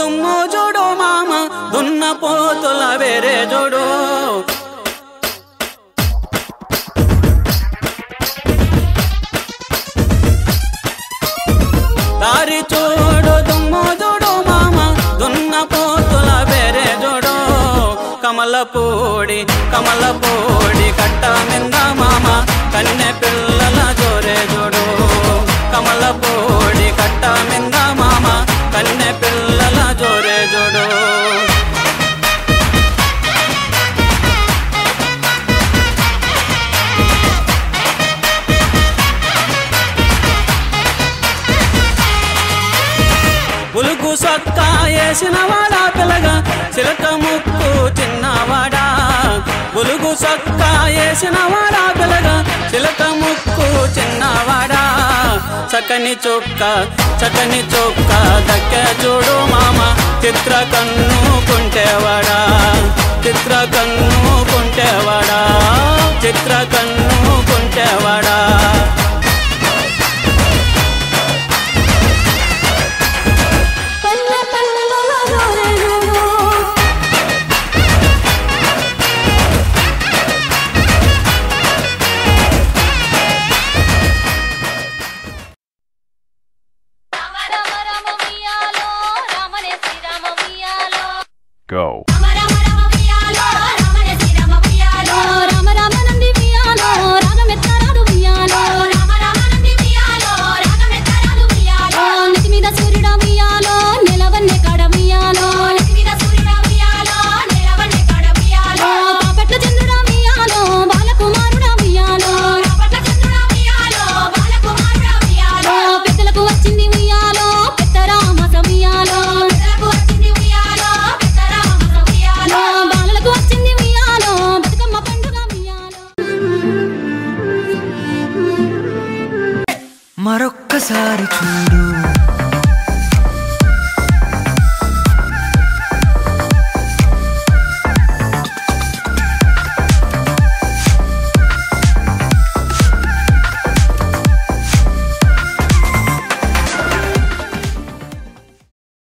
దుమ్ము చూడు మామ దున్న పోతుల వేరే చూడు దారి చూడు దుమ్ము చూడు మామ దున్న పోతుల వేరే చూడు కమలపూడి కట్ట మింద మామ కన్నె పిల్లల జోరే చూడు కమలపూడి కట్ట మింద మామ కన్నె పిల్లల జోరే చూడు పులుగు సొక్కా వేసినవాడా పిల్లగా చిలక ముక్కు చిన్నవాడా పులుగు సొక్కా వేసినవాడా పిల్లగా చిలక ముక్కు చిన్నవాడా చక్కని చొక్క దక్కే చూడు మామ చిత్ర కన్ను కుంటేవాడా